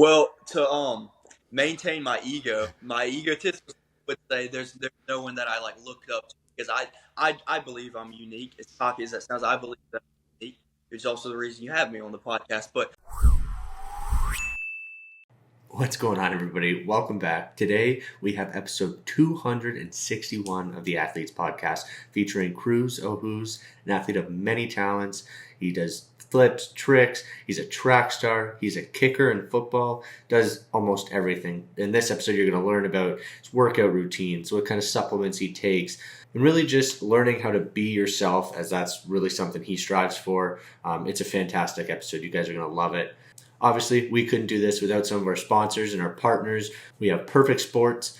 Well, to maintain my egotism would say there's no one that I like looked up to because I believe I'm unique. As cocky as that sounds, I believe that I'm unique. It's also the reason you have me on the podcast. But What's going on, everybody? Welcome back. Today we have episode 261 of the Athletes Podcast featuring Cruz Oguz, an athlete of many talents. He does flips, tricks. He's a track star. He's a kicker in football. Does almost everything. In this episode, you're going to learn about his workout routines, what kind of supplements he takes, and really just learning how to be yourself, as that's really something he strives for. It's a fantastic episode. You guys are going to love it. Obviously, we couldn't do this without some of our sponsors and our partners. We have Perfect Sports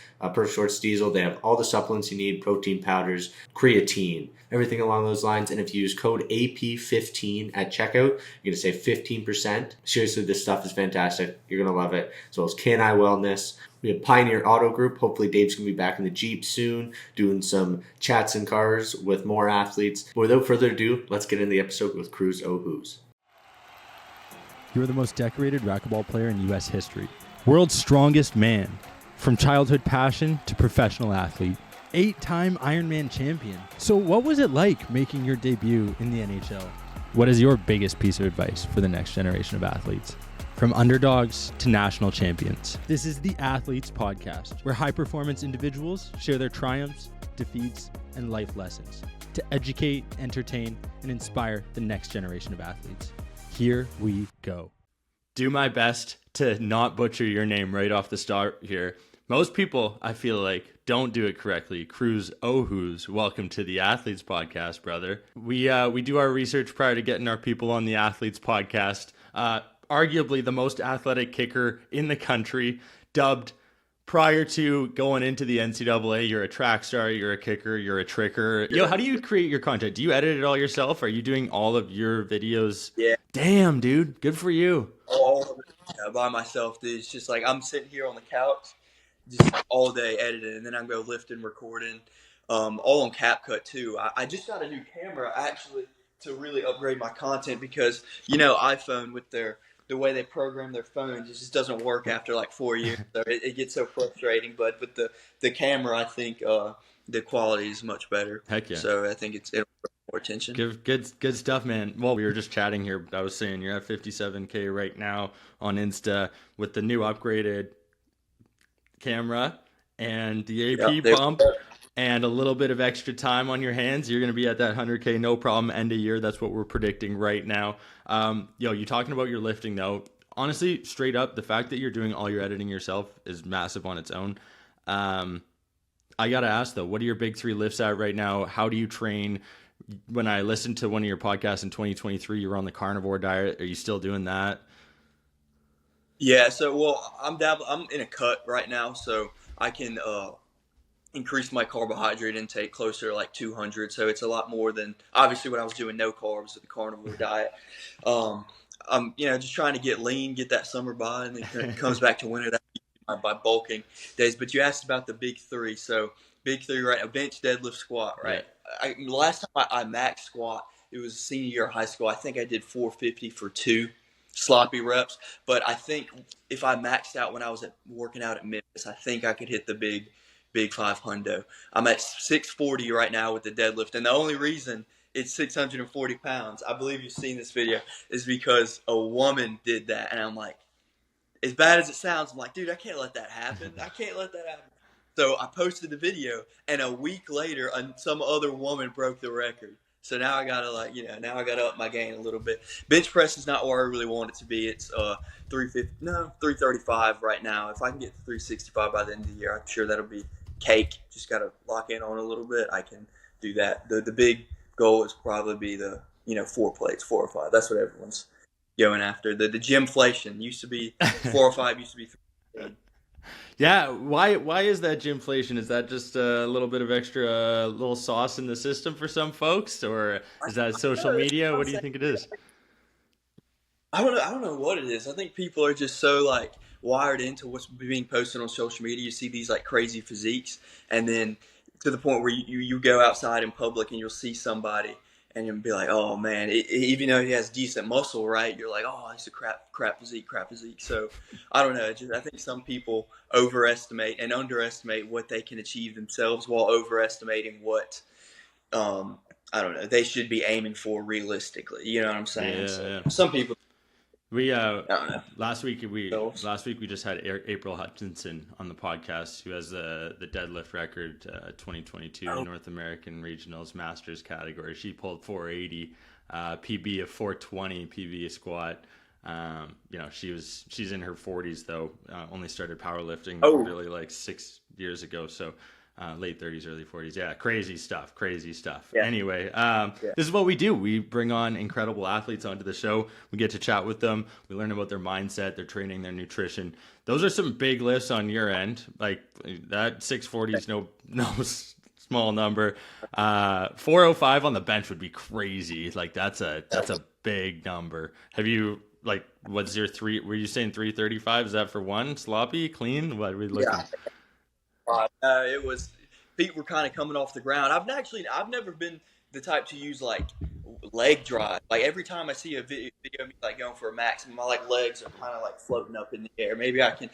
Diesel. They have all the supplements you need, protein powders, creatine, everything along those lines. And if you use code AP15 at checkout, you're going to save 15%. Seriously, this stuff is fantastic. You're going to love it. As well as Can I Wellness. We have Pioneer Auto Group. Hopefully Dave's going to be back in the Jeep soon, doing some chats and cars with more athletes. But without further ado, let's get into the episode with Cruz Oguz. You are the most decorated racquetball player in U.S. history. World's strongest man. From childhood passion to professional athlete. 8-time Ironman champion. So what was it like making your debut in the NHL? What is your biggest piece of advice for the next generation of athletes? From underdogs to national champions. This is the Athletes Podcast, where high-performance individuals share their triumphs, defeats, and life lessons to educate, entertain, and inspire the next generation of athletes. Here we go. Do my best to not butcher your name right off the start here. Most people, I feel like, don't do it correctly. Cruz Oguz, welcome to the Athletes Podcast, brother. We do our research prior to getting our people on the Athletes Podcast. Arguably the most athletic kicker in the country, dubbed prior to going into the NCAA, you're a track star, you're a kicker, you're a tricker. Yo, how do you create your content? Do you edit it all yourself? Are you doing all of your videos? yeah, Damn, dude. Good for you. all of it by myself, dude. It's just like I'm sitting here on the couch, just all day editing, and then I'm go lifting, recording, all on CapCut too. I just got a new camera actually to really upgrade my content because iPhone with the way they program their phones, it just doesn't work after like 4 years. So it gets so frustrating. But with the camera, I think the quality is much better. Heck yeah. So I think it'll bring more attention. Good stuff, man. Well, we were just chatting here. I was saying you're at 57K right now on Insta with the new upgraded camera and the AP pump. And a little bit of extra time on your hands, you're going to be at that 100K, no problem, end of year. That's what we're predicting right now. You talking about your lifting, though. Honestly, straight up, the fact that you're doing all your editing yourself is massive on its own. I got to ask, though, what are your big 3 lifts at right now? How do you train? When I listened to one of your podcasts in 2023, you were on the carnivore diet. Are you still doing that? Yeah, so, I'm in a cut right now, so I can increase my carbohydrate intake closer to like 200. So it's a lot more than obviously when I was doing no carbs with the carnivore diet. I'm just trying to get lean, get that summer bod, and then it comes back to winter by bulking days. But you asked about the big 3. So big 3 right now: bench, deadlift, squat. Right. The last time I max squat, it was senior year of high school. I think I did 450 for 2 sloppy reps. But I think if I maxed out when I was working out at Memphis, I think I could hit the big 500. I'm at 640 right now with the deadlift, and the only reason it's 640 pounds, I believe you've seen this video, is because a woman did that, and I'm like, as bad as it sounds, I'm like, dude, I can't let that happen. So I posted the video, and a week later, some other woman broke the record. So now I gotta up my game a little bit. Bench press is not where I really want it to be. It's 335 right now. If I can get to 365 by the end of the year, I'm sure that'll be cake. Just gotta lock in on a little bit. I can do that. The big goal is probably be the 4 plates, 4 or 5. That's what everyone's going after. The gymflation used to be 4 or 5, used to be 3. Yeah, why is that gymflation? Is that just a little bit of extra little sauce in the system for some folks, or is that social media? What do you think it is? I don't know what it is. I think people are just so like wired into what's being posted on social media. You see these like crazy physiques, and then to the point where you go outside in public and you'll see somebody and you'll be like, oh man, even though he has decent muscle, right? You're like, oh, he's a crap physique. So I don't know. I think some people overestimate and underestimate what they can achieve themselves while overestimating what I don't know they should be aiming for realistically. You know what I'm saying? Yeah, So yeah. some people, We I don't know. last week Themselves. we just had April Hutchinson on the podcast, who has the deadlift record, 2022 Oh, North American Regionals Masters category. She pulled 480, PB of 420, PB squat. She's in her 40s though. Only started powerlifting oh, really like 6 years ago. So late 30s, early 40s. Yeah, crazy stuff. Crazy stuff. yeah, Anyway, yeah. this is what we do. We bring on incredible athletes onto the show. We get to chat with them. We learn about their mindset, their training, their nutrition. Those are some big lifts on your end. Like that 640 is no small number. 405 on the bench would be crazy. Like that's a big number. Have you like what's your three? Were you saying 335? Is that for one sloppy clean? What are we looking? Yeah. It was feet were kind of coming off the ground. I've never been the type to use like leg drive. Like every time I see a video of me like going for a max, my like legs are kind of like floating up in the air. Maybe I can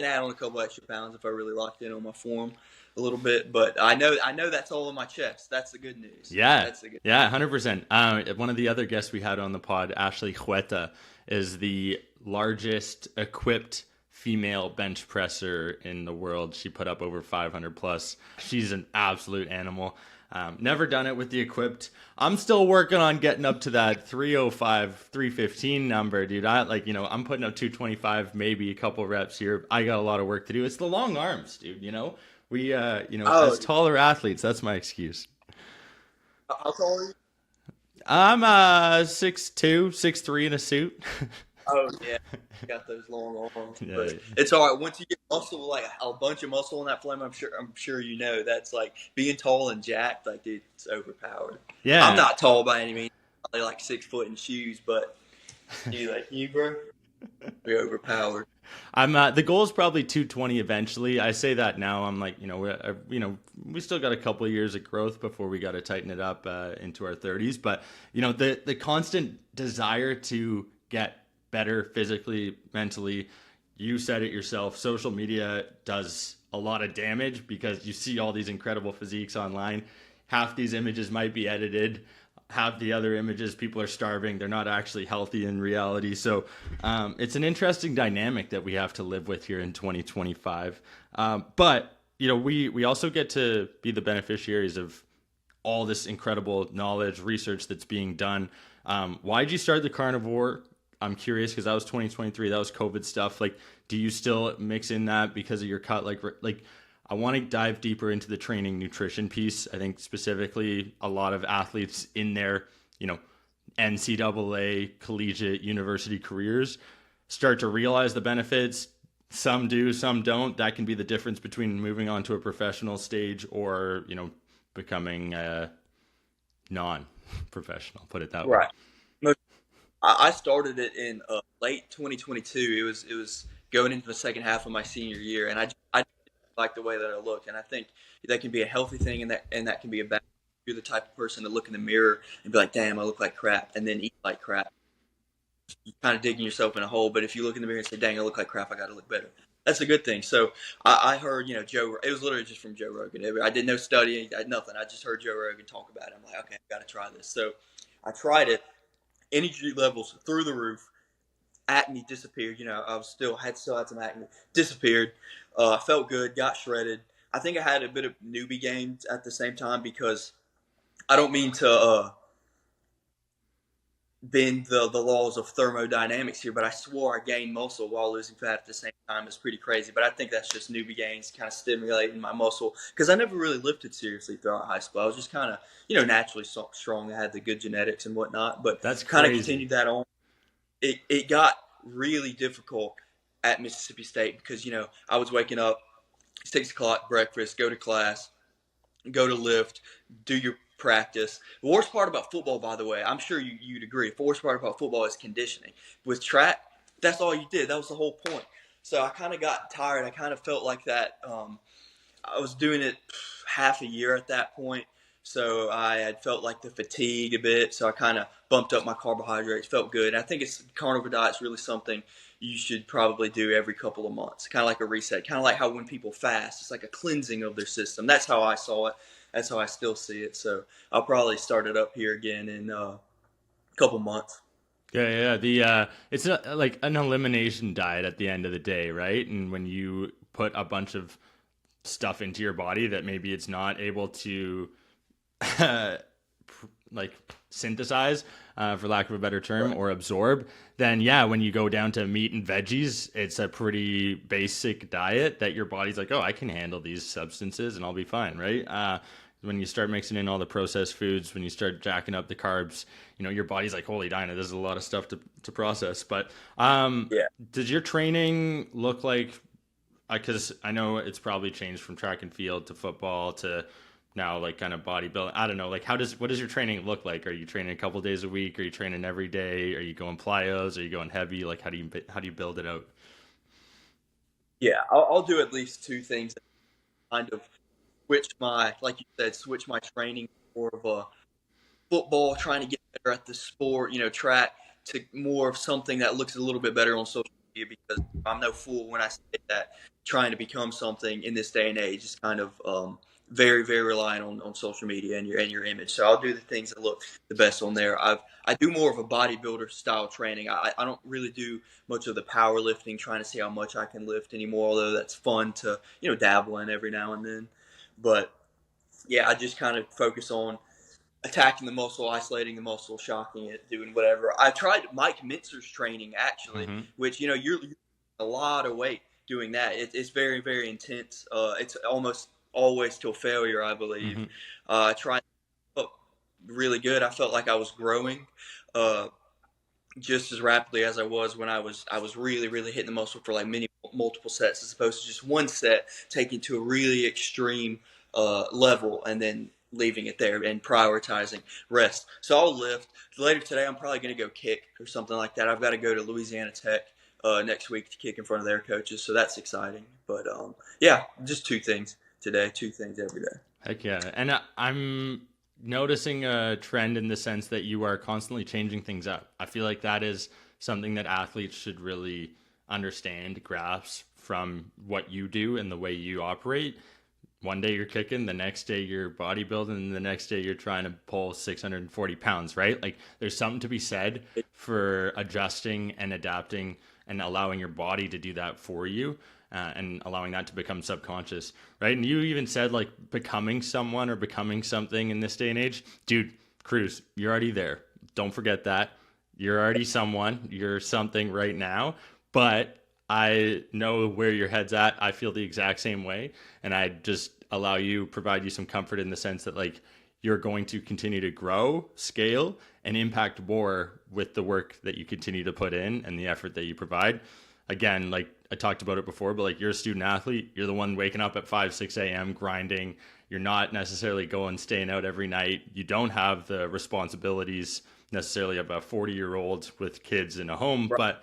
add on a couple extra pounds if I really locked in on my form a little bit. But I know that's all in my chest. That's the good news. Yeah, That's the good. yeah, 100%. One of the other guests we had on the pod, Ashley Hueta, is the largest equipped female bench presser in the world. She put up over 500 plus. She's an absolute animal. Never done it with the equipped. I'm still working on getting up to that 305, 315 number, dude. I'm putting up 225, maybe a couple reps here. I got a lot of work to do. It's the long arms, dude. We, Oh, as taller athletes, that's my excuse. how tall are you? I'm 6'2", 6'3" in a suit. Oh yeah, you got those long arms, Yeah. but it's all right once you get muscle, like a bunch of muscle in that flame. I'm sure that's like being tall and jacked. Like, dude, it's overpowered. I'm Yeah. not tall by any means. I'm probably like 6 foot in shoes, but dude, like you, bro, you're overpowered. I'm the goal is probably 220 eventually. I say that now. I'm like, we still got a couple of years of growth before we got to tighten it up into our 30s. But the constant desire to get better physically, mentally. You said it yourself. Social media does a lot of damage because you see all these incredible physiques online. Half these images might be edited. Half the other images, people are starving. They're not actually healthy in reality. So it's an interesting dynamic that we have to live with here in 2025. But we also get to be the beneficiaries of all this incredible knowledge, research that's being done. Why did you start the Carnivore? I'm curious because that was 2023. That was COVID stuff. Like, do you still mix in that because of your cut? Like I want to dive deeper into the training nutrition piece. I think specifically a lot of athletes in their, NCAA, collegiate, university careers start to realize the benefits. Some do, some don't. That can be the difference between moving on to a professional stage or, becoming non-professional, put it that way. Right. I started it in late 2022. It was going into the second half of my senior year, and I like the way that I look, and I think that can be a healthy thing, and that can be a bad. You're the type of person to look in the mirror and be like, "Damn, I look like crap," and then eat like crap. You're kind of digging yourself in a hole. But if you look in the mirror and say, "Dang, I look like crap. I got to look better." That's a good thing. So I heard, Joe. It was literally just from Joe Rogan. I did no studying, I had nothing. I just heard Joe Rogan talk about it. I'm like, okay, I got to try this. So I tried it. Energy levels through the roof. Acne disappeared. I still had some acne. Disappeared. I felt good. Got shredded. I think I had a bit of newbie gains at the same time because I don't mean to bend the laws of thermodynamics here, but I swore I gained muscle while losing fat at the same time. It's pretty crazy, but I think that's just newbie gains kind of stimulating my muscle because I never really lifted seriously throughout high school. I was just kind of, naturally strong. I had the good genetics and whatnot, but That's kind of crazy. continued that on. It got really difficult at Mississippi State because, I was waking up 6 o'clock, breakfast, go to class, go to lift, do your practice. The worst part about football, by the way, I'm sure you'd agree, the worst part about football is conditioning. With track, that's all you did. That was the whole point. So I kind of got tired. I kind of felt like that. I was doing it half a year at that point. So I had felt like the fatigue a bit. So I kind of bumped up my carbohydrates, felt good. And I think carnivore diet is really something you should probably do every couple of months, kind of like a reset, kind of like how when people fast, it's like a cleansing of their system. That's how I saw it. That's how I still see it. So I'll probably start it up here again in a couple months. Yeah. It's like an elimination diet at the end of the day, right? And when you put a bunch of stuff into your body that maybe it's not able to like synthesize, for lack of a better term, Right. or absorb, then yeah, when you go down to meat and veggies, it's a pretty basic diet that your body's like, oh, I can handle these substances and I'll be fine, right? When you start mixing in all the processed foods, when you start jacking up the carbs, your body's like, holy Dinah, there's a lot of stuff to process. But Yeah. does your training look like, because I know it's probably changed from track and field to football to now like kind of bodybuilding. I don't know, like what does your training look like? Are you training a couple days a week? Are you training every day? Are you going plyos? Are you going heavy? Like how do you build it out? Yeah. I'll do at least two things, kind of like you said, switch my training more of a football, trying to get better at the sport, track, to more of something that looks a little bit better on social media, because I'm no fool when I say that trying to become something in this day and age is kind of very, very reliant on social media and your image. So I'll do the things that look the best on there. I do more of a bodybuilder style training. I don't really do much of the powerlifting, trying to see how much I can lift anymore, although that's fun to, dabble in every now and then. But yeah, I just kind of focus on attacking the muscle, isolating the muscle, shocking it, doing whatever. I tried Mike Mintzer's training actually, Mm-hmm. which you're a lot of weight doing that. It's very, very intense. It's almost always till failure, I believe. Mm-hmm. I tried, felt really good. I felt like I was growing. Uh, just as rapidly as I was when I was really, really hitting the muscle for like many multiple sets, as opposed to just one set, taking to a really extreme level and then leaving it there and prioritizing rest. So I'll lift later today. I'm probably going to go kick or something like that. I've got to go to Louisiana Tech next week to kick in front of their coaches, so that's exciting. But yeah, just two things today, two things every day. Heck yeah. And I'm noticing a trend in the sense that you are constantly changing things up. I feel like that is something that athletes should really understand, grasp from what you do and the way you operate. One day you're kicking, the next day you're bodybuilding, and the next day you're trying to pull 640 pounds, right? Like there's something to be said for adjusting and adapting and allowing your body to do that for you, and allowing that to become subconscious, right? And you even said like becoming someone or becoming something in this day and age. Dude, Cruz, you're already there. Don't forget that. You're already someone. You're something right now. But I know where your head's at. I feel the exact same way. And I just provide you some comfort in the sense that like you're going to continue to grow, scale, and impact more with the work that you continue to put in and the effort that you provide. Again, like I talked about it before, but like you're a student athlete, you're the one waking up at 5, 6 a.m. grinding. You're not necessarily staying out every night. You don't have the responsibilities necessarily of a 40-year-old with kids in a home, Right.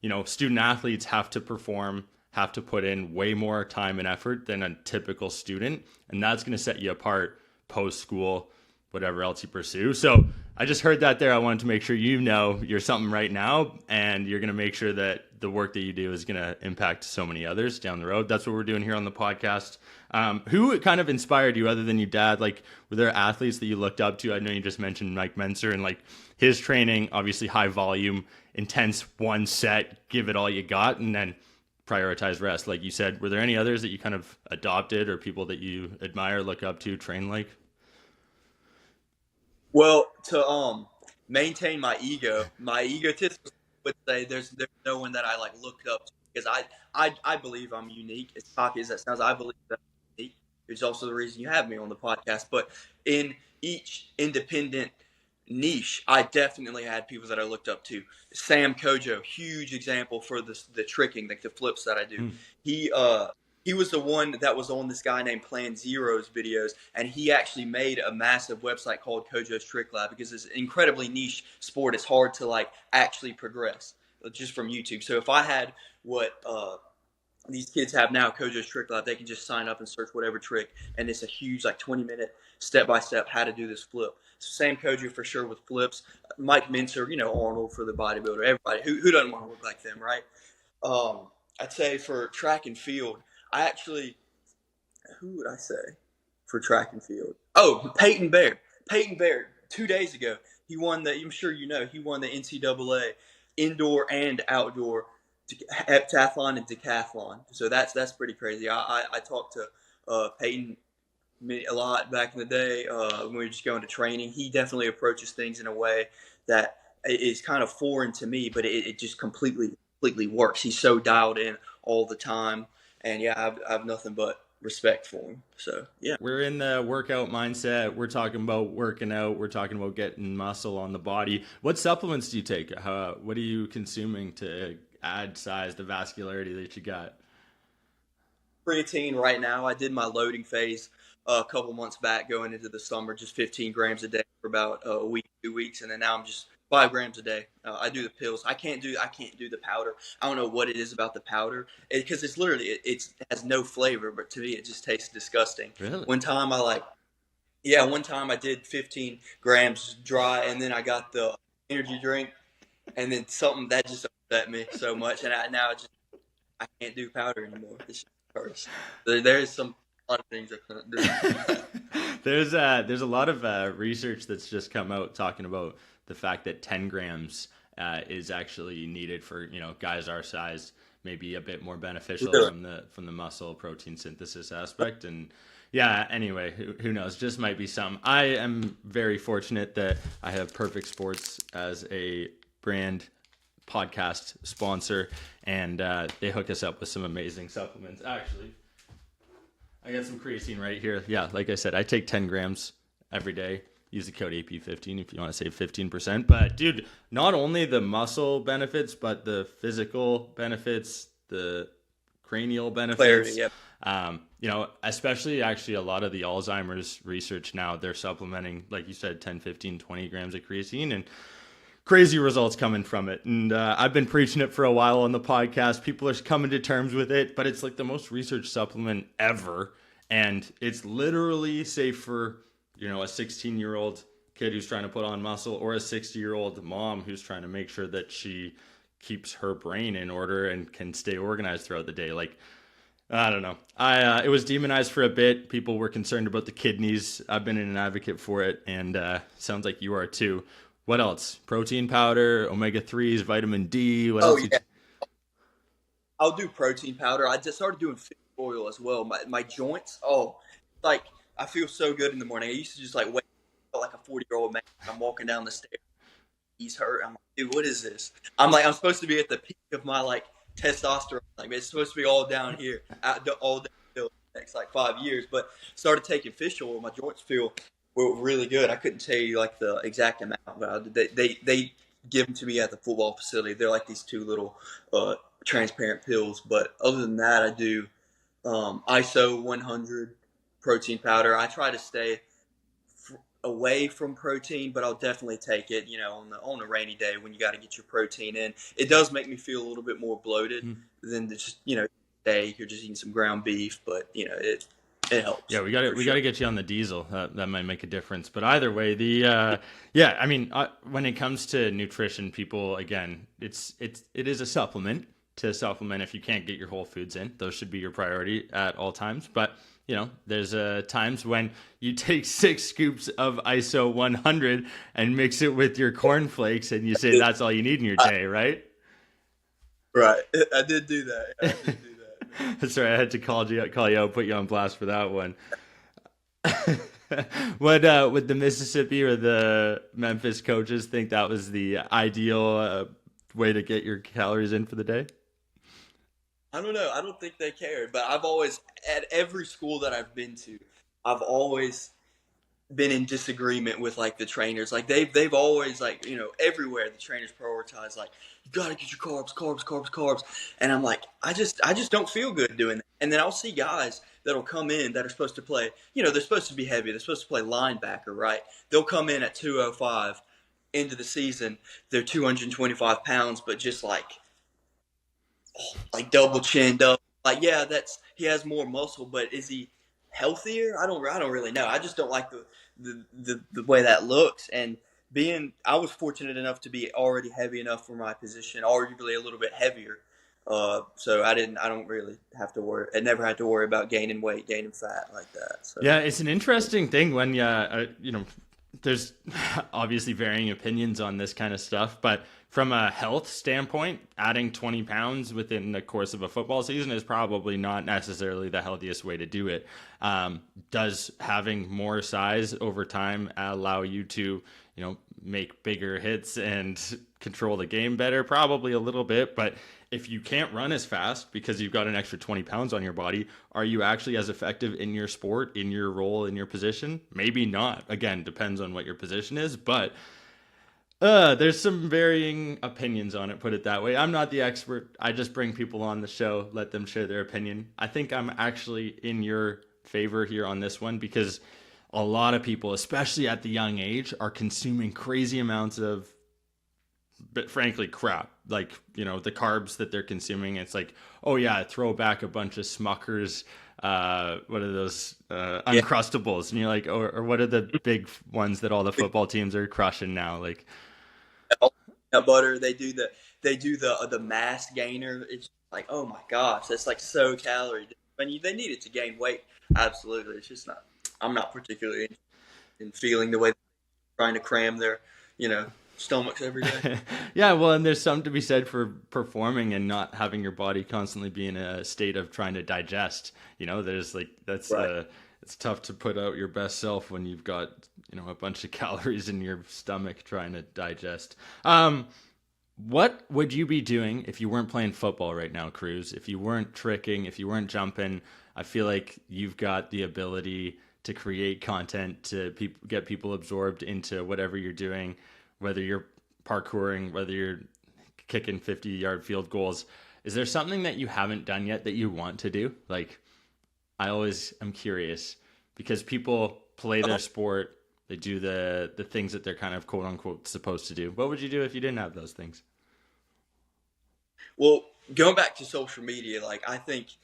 but student athletes have to perform, have to put in way more time and effort than a typical student. And that's going to set you apart post school, whatever else you pursue. So I just heard that there. I wanted to make sure you're something right now, and you're going to make sure that the work that you do is going to impact so many others down the road. That's what we're doing here on the podcast. Who kind of inspired you other than your dad? Like, were there athletes that you looked up to? I know you just mentioned Mike Mentzer and like his training, obviously high volume, intense, one set, give it all you got, and then prioritize rest. Like you said, were there any others that you kind of adopted or people that you admire, look up to, train like? Well, to maintain my egotism would say there's no one that I like looked up to, because I believe I'm unique. As cocky as that sounds, I believe that I'm unique. It's also the reason you have me on the podcast. But in each independent niche, I definitely had people that I looked up to. Sam Kojo, huge example for the tricking, like the flips that I do. Hmm. He was the one that was on this guy named Plan Zero's videos, and he actually made a massive website called Kojo's Trick Lab, because it's an incredibly niche sport. It's hard to like actually progress just from YouTube. So if I had what these kids have now, Kojo's Trick Lab. They can just sign up and search whatever trick, and it's a huge, like 20-minute step-by-step how to do this flip. So same Kojo for sure with flips. Mike Mincer, Arnold for the bodybuilder. Everybody who doesn't want to look like them, right? I'd say for track and field, I actually, who would I say for track and field? Oh, Peyton Bear. Peyton Bear, 2 days ago, he won I'm sure he won the NCAA indoor and outdoor heptathlon and decathlon. So that's pretty crazy. I talked to Peyton a lot back in the day when we were just going to training. He definitely approaches things in a way that is kind of foreign to me, but it just completely works. He's so dialed in all the time, and yeah, I have nothing but respect for him. So yeah, we're in the workout mindset. We're talking about working out. We're talking about getting muscle on the body. What supplements do you take? What are you consuming to add size, the vascularity that you got? Creatine right now. I did my loading phase a couple months back going into the summer, just 15 grams a day for about a week, 2 weeks, and then now I'm just 5 grams a day. I do the pills. I can't do the powder. I don't know what it is about the powder because it's literally it has no flavor, but to me it just tastes disgusting. Really? One time I did 15 grams dry, and then I got the energy drink, and then something that just upset me so much, and I can't do powder anymore. It's just hurts. There's a lot of things I couldn't do. There's a lot of research that's just come out talking about the fact that 10 grams is actually needed for guys our size, maybe a bit more beneficial from the muscle protein synthesis aspect. And yeah, anyway, who knows? Just might be some. I am very fortunate that I have Perfect Sports as a brand podcast sponsor, and they hook us up with some amazing supplements. Actually, I got some creatine right here. Yeah, like I said, I take 10 grams every day. Use the code AP15 if you want to save 15%. But dude, not only the muscle benefits, but the physical benefits, the cranial benefits. Clarity, yep. Especially actually a lot of the Alzheimer's research now, they're supplementing, like you said, 10, 15, 20 grams of creatine, and crazy results coming from it. And I've been preaching it for a while on the podcast. People are coming to terms with it, but it's like the most researched supplement ever. And it's literally safe for, a 16-year-old kid who's trying to put on muscle, or a 60-year-old mom who's trying to make sure that she keeps her brain in order and can stay organized throughout the day. Like, I don't know. It was demonized for a bit. People were concerned about the kidneys. I've been an advocate for it, and sounds like you are too. What else? Protein powder, omega-3s, vitamin D. What else? Yeah. I'll do protein powder. I just started doing fish oil as well. My joints, I feel so good in the morning. I used to just wake up like a 40-year-old man. I'm walking down the stairs. He's hurt. I'm like, dude, what is this? I'm supposed to be at the peak of my testosterone. It's supposed to be all down here, all downhill the next 5 years. But started taking fish oil. My joints feel really good. I couldn't tell you the exact amount, but they give them to me at the football facility. They're like these 2 little transparent pills. But other than that, I do ISO 100 protein powder. I try to stay away from protein, but I'll definitely take it, on a rainy day when you got to get your protein in. It does make me feel a little bit more bloated than just, steak or just eating some ground beef, but it helps. Yeah, we got to get you on the diesel. That might make a difference. But either way, when it comes to nutrition, people, again, it is a supplement. To supplement if you can't get your whole foods in, those should be your priority at all times. But there's times when you take 6 scoops of ISO 100 and mix it with your cornflakes, and you say that's all you need in your day, right? Right. I did do that. Sorry, I had to call you out, put you on blast for that one. Would the Mississippi or the Memphis coaches think that was the ideal way to get your calories in for the day? I don't know. I don't think they cared, but I've always, at every school that I've been to, I've always been in disagreement with the trainers. They've always everywhere the trainers prioritize you got to get your carbs, and I'm I just don't feel good doing that. And then I'll see guys that'll come in that are supposed to play, they're supposed to be heavy, they're supposed to play linebacker, right? They'll come in at 205 into the season, they're 225 pounds, but just double chinned up, like, yeah, he has more muscle, but is he healthier? I don't really know. I just don't like the way that looks. And I was fortunate enough to be already heavy enough for my position, arguably a little bit heavier. So I don't really have to worry. I never had to worry about gaining weight, gaining fat like that. So Yeah, it's an interesting thing when there's obviously varying opinions on this kind of stuff, but from a health standpoint, adding 20 pounds within the course of a football season is probably not necessarily the healthiest way to do it. Does having more size over time allow you to, make bigger hits and control the game better? Probably a little bit, but if you can't run as fast because you've got an extra 20 pounds on your body, are you actually as effective in your sport, in your role, in your position? Maybe not. Again, depends on what your position is, but there's some varying opinions on it, put it that way. I'm not the expert. I just bring people on the show, let them share their opinion. I think I'm actually in your favor here on this one because a lot of people, especially at the young age, are consuming crazy amounts of, but frankly, crap. Like, the carbs that they're consuming, it's like, oh yeah, throw back a bunch of Smuckers, what are those, Uncrustables? And you're like, or what are the big ones that all the football teams are crushing now? Like, peanut butter, they do the mass gainer. It's like, oh my gosh, that's like so calorie. They need it to gain weight. Absolutely. It's just not, I'm not particularly interested in feeling the way they're trying to cram their, stomachs every day. Yeah, well, and there's something to be said for performing and not having your body constantly be in a state of trying to digest. There's like, that's right. It's tough to put out your best self when you've got, a bunch of calories in your stomach trying to digest. What would you be doing if you weren't playing football right now, Cruz? If you weren't tricking, if you weren't jumping? I feel like you've got the ability to create content to get people absorbed into whatever you're doing, whether you're parkouring, whether you're kicking 50-yard field goals. Is there something that you haven't done yet that you want to do? Like, I always am curious because people play their sport. They do the things that they're kind of quote unquote supposed to do. What would you do if you didn't have those things? Well, going back to social media, like I think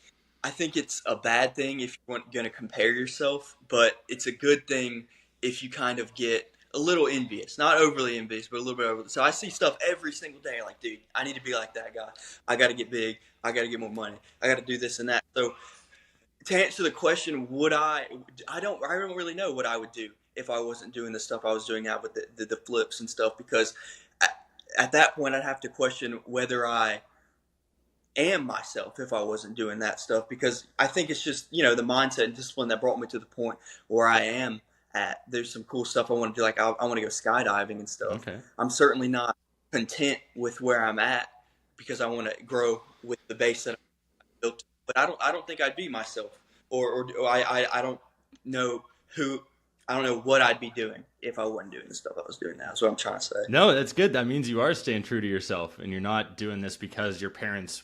it's a bad thing if you're going to compare yourself, but it's a good thing if you kind of get a little envious, not overly envious, but a little bit over. So I see stuff every single day, like, dude, I need to be like that guy. I got to get big. I got to get more money. I got to do this and that. So to answer the question, I don't really know what I would do if I wasn't doing the stuff I was doing now with the flips and stuff, because at that point I'd have to question whether I am myself if I wasn't doing that stuff, because I think it's just, the mindset and discipline that brought me to the point where I am at. There's some cool stuff I want to do, like I want to go skydiving and stuff. Okay. I'm certainly not content with where I'm at because I want to grow with the base that I built. But I don't think I'd be myself, or I don't know what I'd be doing if I wasn't doing the stuff I was doing now. That's what I'm trying to say. No, that's good. That means you are staying true to yourself and you're not doing this because your parents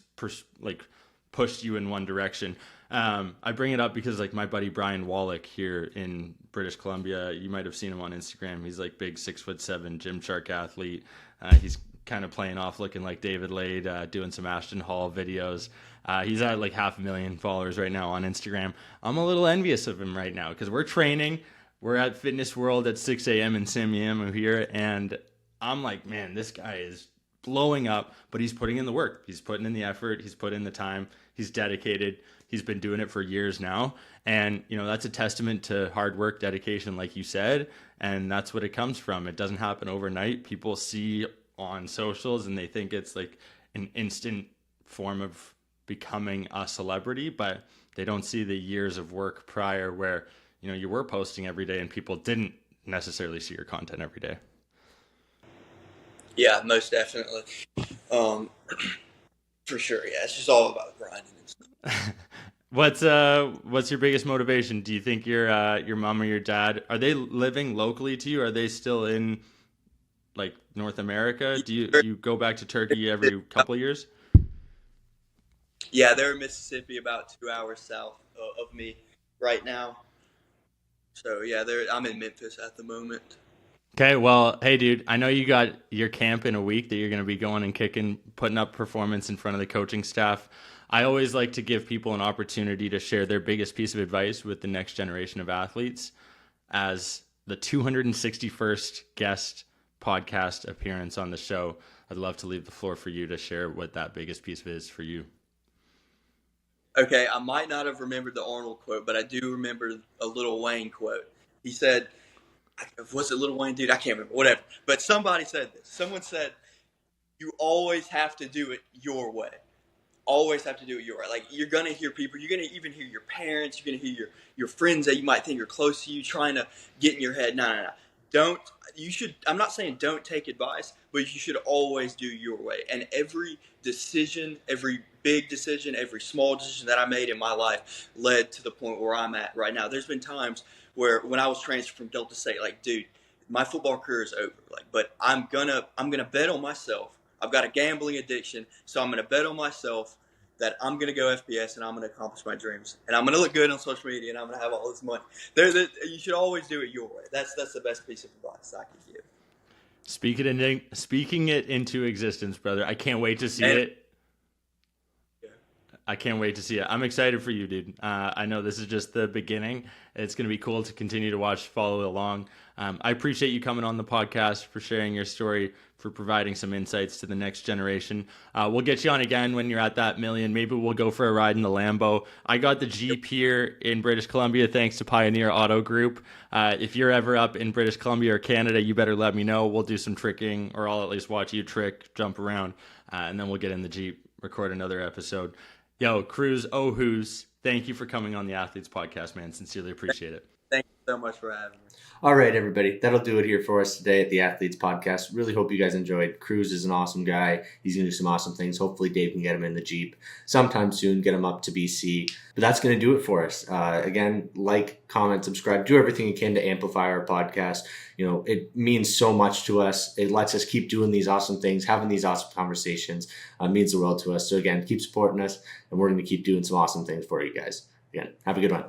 pushed you in one direction. I bring it up because like my buddy Brian Wallach here in British Columbia, you might have seen him on Instagram. He's like big 6'7" Gymshark athlete. He's kind of playing off looking like David Lade, doing some Ashton Hall videos. He's at like 500,000 followers right now on Instagram. I'm a little envious of him right now because we're training. We're at Fitness World at 6 a.m. in Samiami here, and I'm like, man, this guy is blowing up, but he's putting in the work. He's putting in the effort. He's put in the time. He's dedicated. He's been doing it for years now. And, that's a testament to hard work, dedication, like you said, and that's what it comes from. It doesn't happen overnight. People see on socials and they think it's like an instant form of becoming a celebrity, but they don't see the years of work prior where you were posting every day and people didn't necessarily see your content every day. Yeah, most definitely. For sure. Yeah, it's just all about grinding and stuff. What's your biggest motivation? Do you think your mom or your dad, are they living locally to you? Are they still in like North America? Do you go back to Turkey every couple of years? Yeah, they're in Mississippi, about 2 hours south of me right now. So yeah, I'm in Memphis at the moment. Okay, well, hey dude, I know you got your camp in a week that you're going to be going and kicking, putting up performance in front of the coaching staff. I always like to give people an opportunity to share their biggest piece of advice with the next generation of athletes. As the 261st guest podcast appearance on the show, I'd love to leave the floor for you to share what that biggest piece is for you. Okay, I might not have remembered the Arnold quote, but I do remember a Lil Wayne quote. He said, was it Lil Wayne, dude? I can't remember, whatever. But somebody said this. Someone said, you always have to do it your way. Always have to do it your way. Like, you're going to hear people, you're going to even hear your parents, you're going to hear your friends that you might think are close to you trying to get in your head. No. I'm not saying don't take advice, but you should always do your way. And every decision, every big decision, every small decision that I made in my life led to the point where I'm at right now. There's been times where when I was transferred from Delta State, like, dude, my football career is over. Like, but I'm gonna bet on myself. I've got a gambling addiction, so I'm gonna bet on myself that I'm going to go FBS and I'm going to accomplish my dreams. And I'm going to look good on social media and I'm going to have all this money. You should always do it your way. That's the best piece of advice I could give. Speaking it into existence, brother. I can't wait to see it. Yeah. I can't wait to see it. I'm excited for you, dude. I know this is just the beginning. It's going to be cool to continue to follow along. I appreciate you coming on the podcast, for sharing your story, for providing some insights to the next generation. We'll get you on again when you're at that million. Maybe we'll go for a ride in the Lambo. I got the Jeep here in British Columbia thanks to Pioneer Auto Group. If you're ever up in British Columbia or Canada, you better let me know. We'll do some tricking, or I'll at least watch you trick, jump around, and then we'll get in the Jeep, record another episode. Yo, Cruz Oguz, thank you for coming on the Athletes Podcast, man. Sincerely appreciate it. Thank you so much for having me. All right, everybody. That'll do it here for us today at the Athletes Podcast. Really hope you guys enjoyed. Cruz is an awesome guy. He's going to do some awesome things. Hopefully, Dave can get him in the Jeep sometime soon, get him up to BC. But that's going to do it for us. Again, like, comment, subscribe. Do everything you can to amplify our podcast. You know, it means so much to us. It lets us keep doing these awesome things, having these awesome conversations. Means the world to us. So, again, keep supporting us, and we're going to keep doing some awesome things for you guys. Again, have a good one.